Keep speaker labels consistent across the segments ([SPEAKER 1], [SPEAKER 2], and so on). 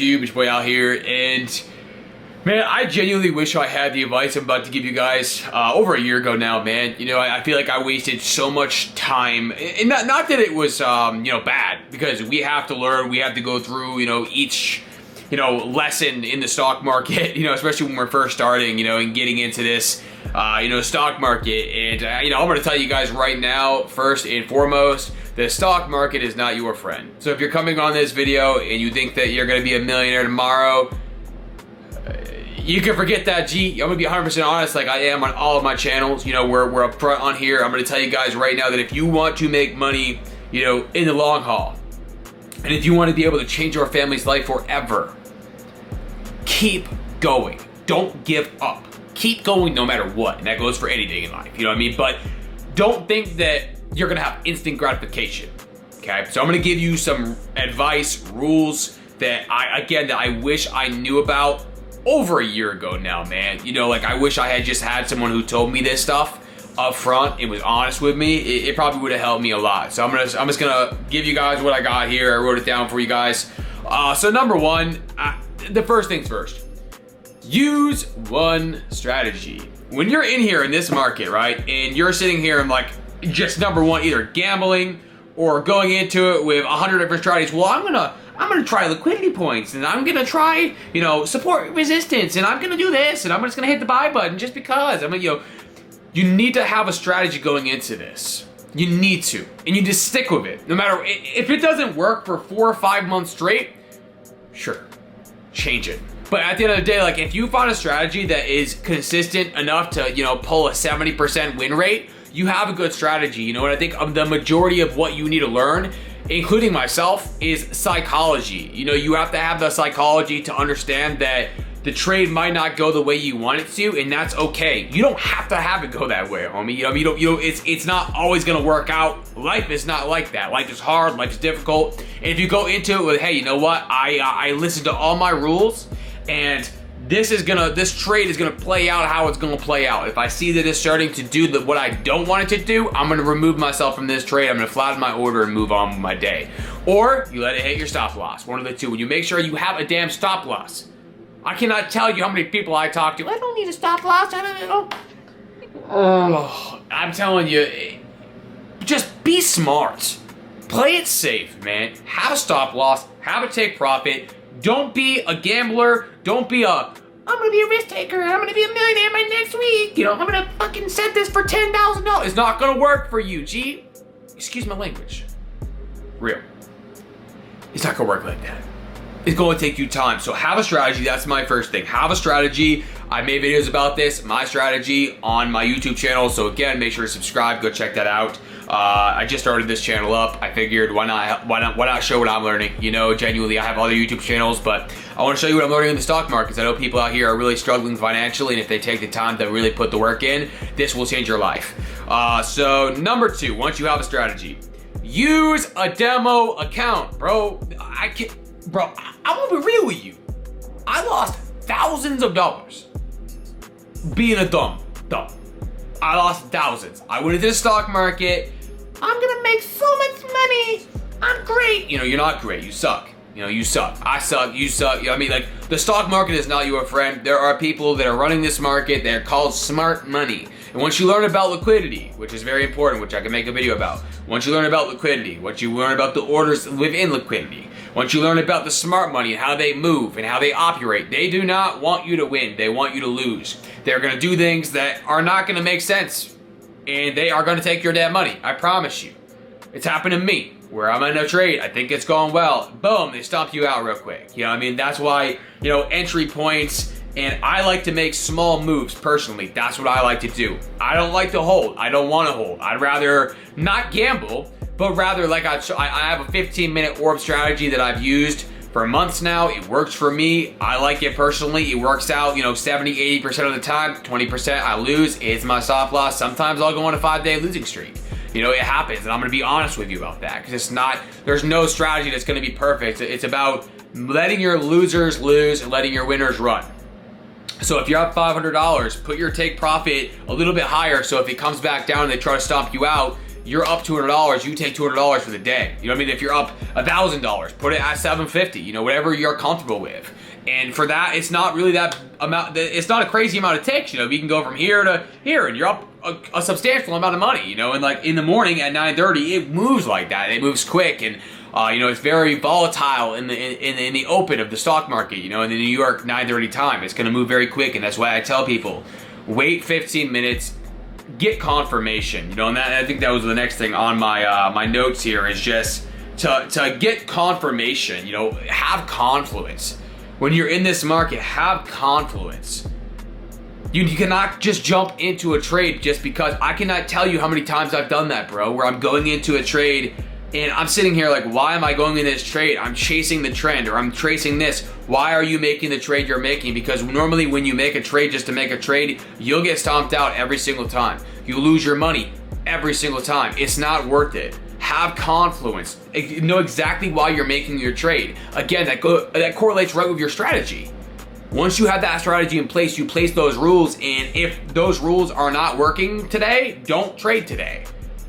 [SPEAKER 1] It's your boy out here, and man, I genuinely wish I had the advice I'm about to give you guys over a year ago now, man. You know, I feel like I wasted so much time, and not that it was, bad, because we have to learn, we have to go through, each, lesson in the stock market, especially when we're first starting, and getting into this, stock market. And, I'm going to tell you guys right now, first and foremost, the stock market is not your friend. So if you're coming on this video and you think that you're going to be a millionaire tomorrow, you can forget that, G. I'm gonna be 100% honest, like I am on all of my channels. We're upfront on here. I'm gonna tell you guys right now that if you want to make money, in the long haul, and if you want to be able to change your family's life forever, keep going. Don't give up. Keep going no matter what, and that goes for anything in life. You know what I mean? But don't think that you're gonna have instant gratification. Okay, so I'm gonna give you some advice, rules that I wish I knew about over a year ago now, man. I wish I had just had someone who told me this stuff up front and was honest with me. It probably would have helped me a lot. So I'm just gonna give you guys what I got here. I wrote it down for you guys. So number one, the first things first, use one strategy. When you're in here in this market, right, and you're sitting here and like, just number one, either gambling or going into it with 100 different strategies. Well, I'm gonna try liquidity points, and I'm gonna try, support resistance, and I'm gonna do this, and I'm just gonna hit the buy button just because. You need to have a strategy going into this. You need to, and you just stick with it. No matter, if it doesn't work for 4 or 5 months straight, sure, change it. But at the end of the day, like if you find a strategy that is consistent enough to, pull a 70% win rate, you have a good strategy. And I think the majority of what you need to learn, including myself, is psychology. You have to have the psychology to understand that the trade might not go the way you want it to, and that's okay. You don't have to have it go that way, homie. It's not always gonna work out. Life is not like that. Life is hard, life is difficult. And if you go into it with, hey, you know what? I listened to all my rules, and this trade is gonna play out how it's gonna play out. If I see that it's starting to do what I don't want it to do, I'm gonna remove myself from this trade. I'm gonna flatten my order and move on with my day. Or you let it hit your stop loss. One of the two. When you make sure you have a damn stop loss. I cannot tell you how many people I talk to. I don't need a stop loss. I'm telling you, just be smart. Play it safe, man. Have a stop loss. Have a take profit. Don't be a gambler. Don't be I'm gonna be a risk taker. I'm gonna be a millionaire by next week. I'm gonna fucking set this for $10,000. It's not gonna work for you, G. Excuse my language. Real. It's not gonna work like that. It's going to take you time. So have a strategy. That's my first thing. Have a strategy. I made videos about this, my strategy, on my YouTube channel. So again, make sure to subscribe. Go check that out. I just started this channel up. I figured why not show what I'm learning? Genuinely, I have other YouTube channels, but I want to show you what I'm learning in the stock markets. I know people out here are really struggling financially, and if they take the time to really put the work in, this will change your life. So number two, once you have a strategy, use a demo account, bro. I'm gonna be real with you. I lost thousands of dollars being a dumb. I lost thousands. I went into the stock market. I'm gonna make so much money. I'm great. You're not great. You suck. You suck. I suck. You suck. The stock market is not your friend. There are people that are running this market. They're called smart money. And once you learn about liquidity, which is very important, which I can make a video about, once you learn about liquidity, once you learn about the orders within liquidity, once you learn about the smart money and how they move and how they operate, they do not want you to win. They want you to lose. They're going to do things that are not going to make sense, and they are going to take your damn money. I promise you. It's happened to me, where I'm in a trade, I think it's going well, boom, they stomp you out real quick. That's why, entry points. And I like to make small moves personally. That's what I like to do. I don't like to hold. I don't want to hold. I'd rather not gamble, but rather like I have a 15-minute orb strategy that I've used for months now. It works for me. I like it personally. It works out, 70, 80% of the time. 20% I lose. It's my stop loss. Sometimes I'll go on a 5-day losing streak. It happens, and I'm going to be honest with you about that, because there's no strategy that's going to be perfect. It's about letting your losers lose and letting your winners run. So if you're up $500, put your take profit a little bit higher, so if it comes back down and they try to stomp you out, you're up $200, you take $200 for the day. You know what I mean? If you're up $1,000, put it at $750, you know, whatever you're comfortable with. And for that, it's not really that amount, it's not a crazy amount of ticks, you know, you can go from here to here and you're up a substantial amount of money, you know, and like in the morning at 9:30, it moves like that. It moves quick, and you know, it's very volatile in the open of the stock market, you know, in the New York 9:30 time. It's going to move very quick, and that's why I tell people, wait 15 minutes, get confirmation, you know, and that, I think that was the next thing on my my notes here, is just to get confirmation, you know, have confluence. When you're in this market, have confluence. You cannot just jump into a trade just because. I cannot tell you how many times I've done that, bro, where I'm going into a trade and I'm sitting here like, why am I going in this trade? I'm chasing the trend, or I'm tracing this. Why are you making the trade you're making? Because normally when you make a trade just to make a trade, you'll get stomped out every single time. You lose your money every single time. It's not worth it. Have confluence. Know exactly why you're making your trade. Again, that correlates right with your strategy. Once you have that strategy in place, you place those rules, and if those rules are not working today, don't trade today.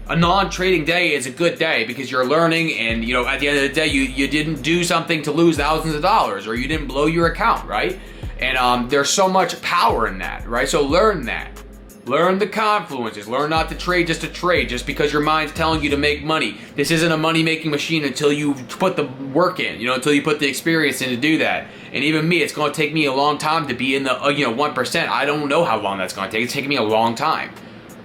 [SPEAKER 1] A non-trading day is a good day because you're learning, and you know, at the end of the day, you didn't do something to lose thousands of dollars, or you didn't blow your account, right? And there's so much power in that, right? So learn that. Learn the confluences. Learn not to trade just to trade, just because your mind's telling you to make money. This isn't a money-making machine until you put the work in, you know, until you put the experience in to do that. And even me, it's going to take me a long time to be in the 1%. I don't know how long that's going to take. It's taking me a long time.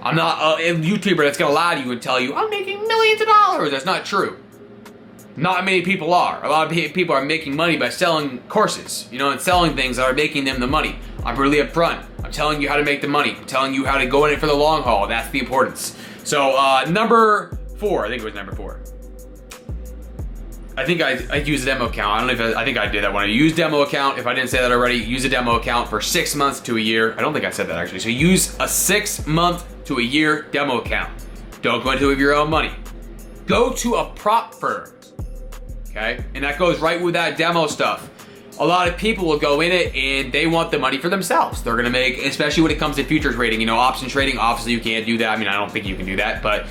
[SPEAKER 1] I'm not a YouTuber that's going to lie to you and tell you, I'm making millions of dollars. That's not true. Not many people are. A lot of people are making money by selling courses, you know, and selling things that are making them the money. I'm really upfront. I'm telling you how to make the money. I'm telling you how to go in it for the long haul. That's the importance. So number 4, I think it was number 4. I think I used a demo account. I don't know if I think I did that one. I used demo account. If I didn't say that already, use a demo account for 6 months to a year. I don't think I said that actually. So use a 6 month to a year demo account. Don't go into it with your own money. Go to a prop firm. Okay? And that goes right with that demo stuff. A lot of people will go in it and they want the money for themselves. They're gonna make, especially when it comes to futures trading, you know, option trading, obviously you can't do that. I mean, I don't think you can do that, but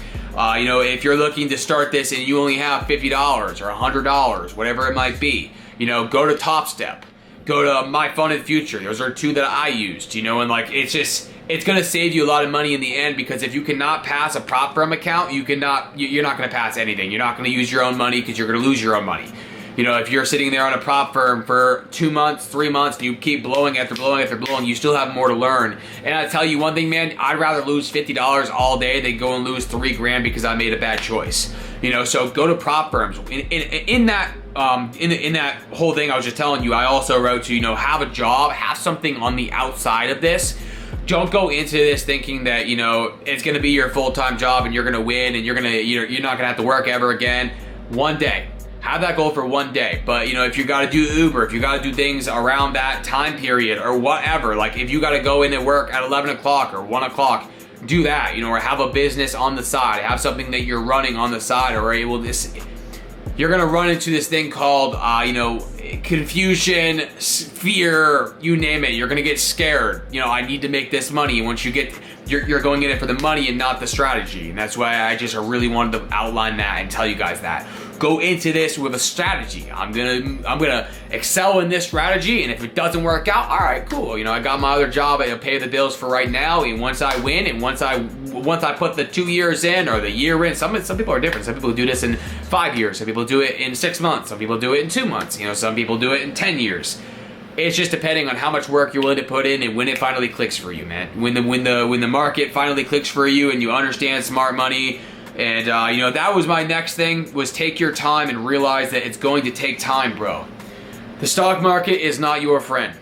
[SPEAKER 1] you know, if you're looking to start this and you only have $50 or $100, whatever it might be, you know, go to Top Step, go to My Funded Future. Those are 2 that I used, you know, and like, it's gonna save you a lot of money in the end, because if you cannot pass a prop firm account, you're not gonna pass anything. You're not gonna use your own money because you're gonna lose your own money. You know, if you're sitting there on a prop firm for 2 months, 3 months, and you keep blowing after blowing after blowing, you still have more to learn. And I tell you one thing, man, I'd rather lose $50 all day than go and lose $3,000 because I made a bad choice. You know, so go to prop firms. In that whole thing I was just telling you, I also wrote to, you know, have a job, have something on the outside of this. Don't go into this thinking that, you know, it's going to be your full-time job and you're going to win and you're not going to have to work ever again. One day. Have that goal for one day. But, you know, if you got to do Uber, if you got to do things around that time period or whatever, like if you got to go in and work at 11 o'clock or 1 o'clock, do that, you know, or have a business on the side. Have something that you're running on the side, or you're going to run into this thing called, you know, confusion, fear, you name it. You're going to get scared. You know, I need to make this money. And once you get, you're going in it for the money and not the strategy. And that's why I just really wanted to outline that and tell you guys that. Go into this with a strategy. I'm gonna excel in this strategy, and if it doesn't work out, all right, cool. You know, I got my other job. I'll pay the bills for right now, and once I win, and once I put the 2 years in or the year in, some people are different. Some people do this in 5 years. Some people do it in 6 months. Some people do it in 2 months. You know, some people do it in 10 years. It's just depending on how much work you're willing to put in and when it finally clicks for you, man. When the market finally clicks for you and you understand smart money. And, you know, that was my next thing, was take your time and realize that it's going to take time, bro. The stock market is not your friend.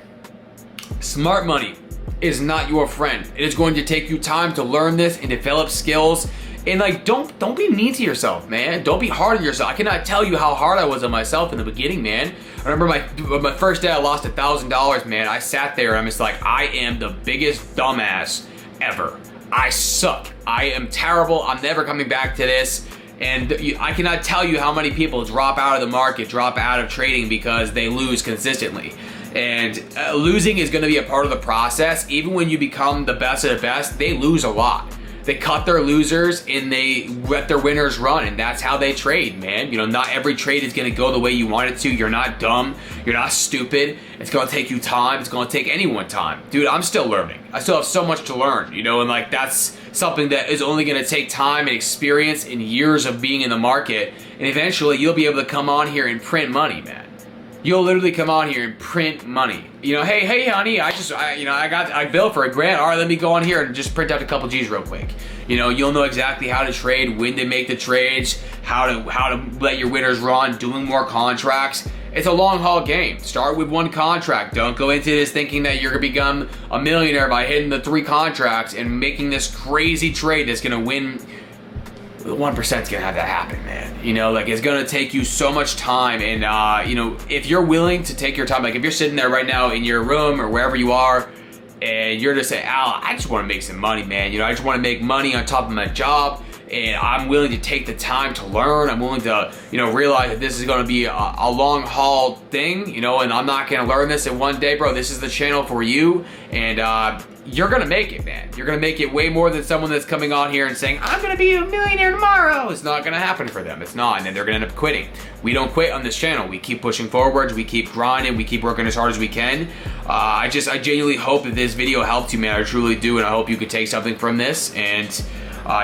[SPEAKER 1] Smart money is not your friend. It is going to take you time to learn this and develop skills. And, like, don't be mean to yourself, man. Don't be hard on yourself. I cannot tell you how hard I was on myself in the beginning, man. I remember my first day I lost $1,000, man. I sat there and I'm just like, I am the biggest dumbass ever. I suck. I am terrible. I'm never coming back to this. And I cannot tell you how many people drop out of the market, drop out of trading because they lose consistently. And losing is going to be a part of the process. Even when you become the best of the best, they lose a lot. They cut their losers and they let their winners run, and that's how they trade, man. You know, not every trade is gonna go the way you want it to. You're not dumb, you're not stupid. It's gonna take you time, it's gonna take anyone time. Dude, I'm still learning. I still have so much to learn, you know, and like that's something that is only gonna take time and experience and years of being in the market, and eventually you'll be able to come on here and print money, man. You'll literally come on here and print money. You know, hey, honey, I billed for $1,000. All right, let me go on here and just print out a couple G's real quick. You know, you'll know exactly how to trade, when to make the trades, how to let your winners run, doing more contracts. It's a long haul game. Start with one contract. Don't go into this thinking that you're gonna become a millionaire by hitting the 3 contracts and making this crazy trade that's gonna win. 1% is gonna have that happen, man. You know, like it's gonna take you so much time, and you know, if you're willing to take your time, like if you're sitting there right now in your room or wherever you are, and you're just saying, Al, I just want to make some money, man. You know, I just want to make money on top of my job, and I'm willing to take the time to learn. I'm willing to, you know, realize that this is going to be a long haul thing, you know, and I'm not going to learn this in one day, bro. This is the channel for you, and you're going to make it, man. You're going to make it way more than someone that's coming on here and saying, I'm going to be a millionaire tomorrow. It's not going to happen for them. It's not, and then they're going to end up quitting. We don't quit on this channel. We keep pushing forwards. We keep grinding. We keep working as hard as we can. I genuinely hope that this video helped you, man. I truly do, and I hope you could take something from this. And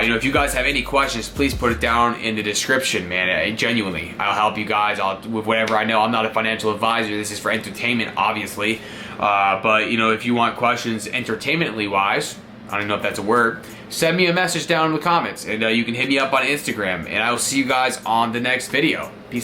[SPEAKER 1] you know, if you guys have any questions, please put it down in the description, man. Genuinely, I'll help you guys with whatever I know. I'm not a financial advisor. This is for entertainment, obviously. But, you know, if you want questions entertainmentally wise, I don't know if that's a word, send me a message down in the comments, and you can hit me up on Instagram, and I will see you guys on the next video. Peace.